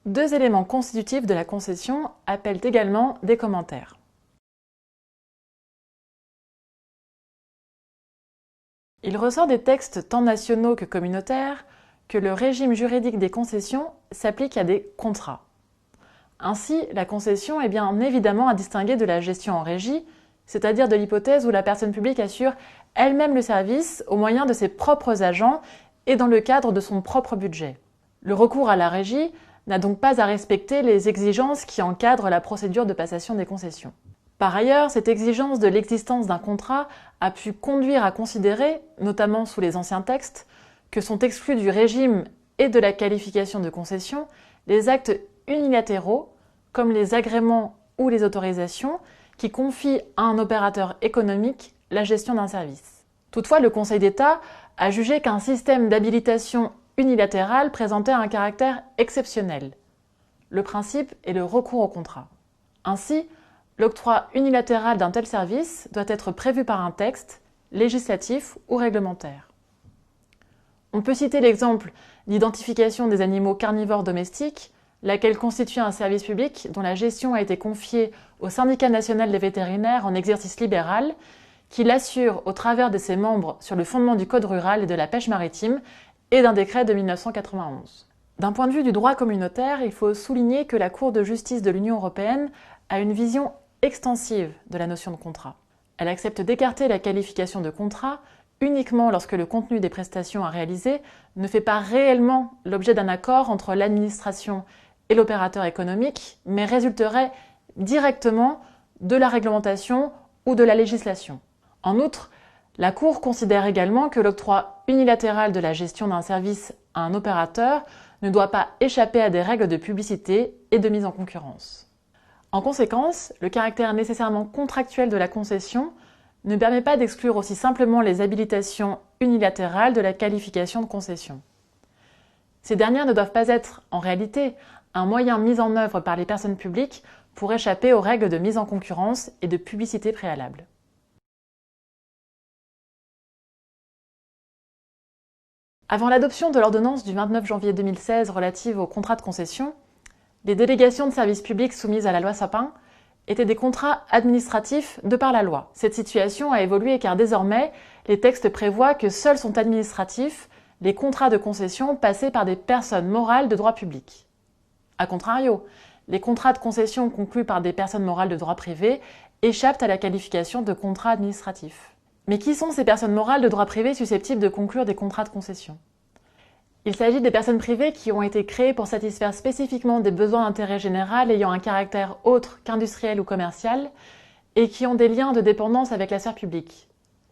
Deux éléments constitutifs de la concession appellent également des commentaires. Il ressort des textes tant nationaux que communautaires que le régime juridique des concessions s'applique à des contrats. Ainsi, la concession est bien évidemment à distinguer de la gestion en régie, c'est-à-dire de l'hypothèse où la personne publique assure elle-même le service au moyen de ses propres agents et dans le cadre de son propre budget. Le recours à la régie n'a donc pas à respecter les exigences qui encadrent la procédure de passation des concessions. Par ailleurs, cette exigence de l'existence d'un contrat a pu conduire à considérer, notamment sous les anciens textes, que sont exclus du régime et de la qualification de concession les actes unilatéraux, comme les agréments ou les autorisations, qui confient à un opérateur économique la gestion d'un service. Toutefois, le Conseil d'État a jugé qu'un système d'habilitation unilatérale présentait un caractère exceptionnel. Le principe est le recours au contrat. Ainsi, l'octroi unilatéral d'un tel service doit être prévu par un texte, législatif ou réglementaire. On peut citer l'exemple d'identification des animaux carnivores domestiques, laquelle constitue un service public dont la gestion a été confiée au Syndicat national des vétérinaires en exercice libéral, qui l'assure au travers de ses membres sur le fondement du Code rural et de la pêche maritime et d'un décret de 1991. D'un point de vue du droit communautaire, il faut souligner que la Cour de justice de l'Union européenne a une vision extensive de la notion de contrat. Elle accepte d'écarter la qualification de contrat uniquement lorsque le contenu des prestations à réaliser ne fait pas réellement l'objet d'un accord entre l'administration et l'opérateur économique, mais résulterait directement de la réglementation ou de la législation. En outre, la Cour considère également que l'octroi unilatéral de la gestion d'un service à un opérateur ne doit pas échapper à des règles de publicité et de mise en concurrence. En conséquence, le caractère nécessairement contractuel de la concession ne permet pas d'exclure aussi simplement les habilitations unilatérales de la qualification de concession. Ces dernières ne doivent pas être, en réalité, un moyen mis en œuvre par les personnes publiques pour échapper aux règles de mise en concurrence et de publicité préalable. Avant l'adoption de l'ordonnance du 29 janvier 2016 relative aux contrats de concession, les délégations de services publics soumises à la loi Sapin étaient des contrats administratifs de par la loi. Cette situation a évolué car désormais, les textes prévoient que seuls sont administratifs les contrats de concession passés par des personnes morales de droit public. A contrario, les contrats de concession conclus par des personnes morales de droit privé échappent à la qualification de contrats administratifs. Mais qui sont ces personnes morales de droit privé susceptibles de conclure des contrats de concession ? Il s'agit des personnes privées qui ont été créées pour satisfaire spécifiquement des besoins d'intérêt général ayant un caractère autre qu'industriel ou commercial et qui ont des liens de dépendance avec la sphère publique.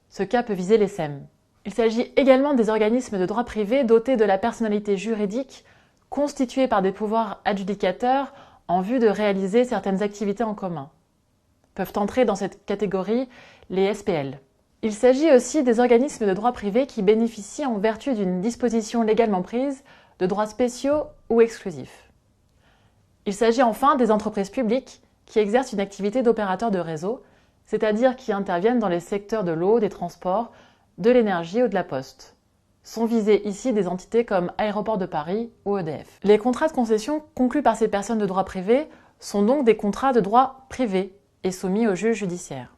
Ce cas peut viser les SEM. Il s'agit également des organismes de droit privé dotés de la personnalité juridique constitués par des pouvoirs adjudicateurs en vue de réaliser certaines activités en commun. Peuvent entrer dans cette catégorie les SPL. Il s'agit aussi des organismes de droit privé qui bénéficient en vertu d'une disposition légalement prise de droits spéciaux ou exclusifs. Il s'agit enfin des entreprises publiques qui exercent une activité d'opérateur de réseau, c'est-à-dire qui interviennent dans les secteurs de l'eau, des transports, de l'énergie ou de la poste. Sont visées ici des entités comme Aéroports de Paris ou EDF. Les contrats de concession conclus par ces personnes de droit privé sont donc des contrats de droit privé et soumis au juge judiciaire.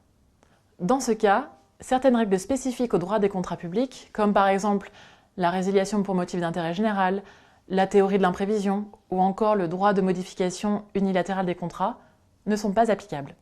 Dans ce cas, certaines règles spécifiques au droit des contrats publics, comme par exemple la résiliation pour motif d'intérêt général, la théorie de l'imprévision ou encore le droit de modification unilatérale des contrats, ne sont pas applicables.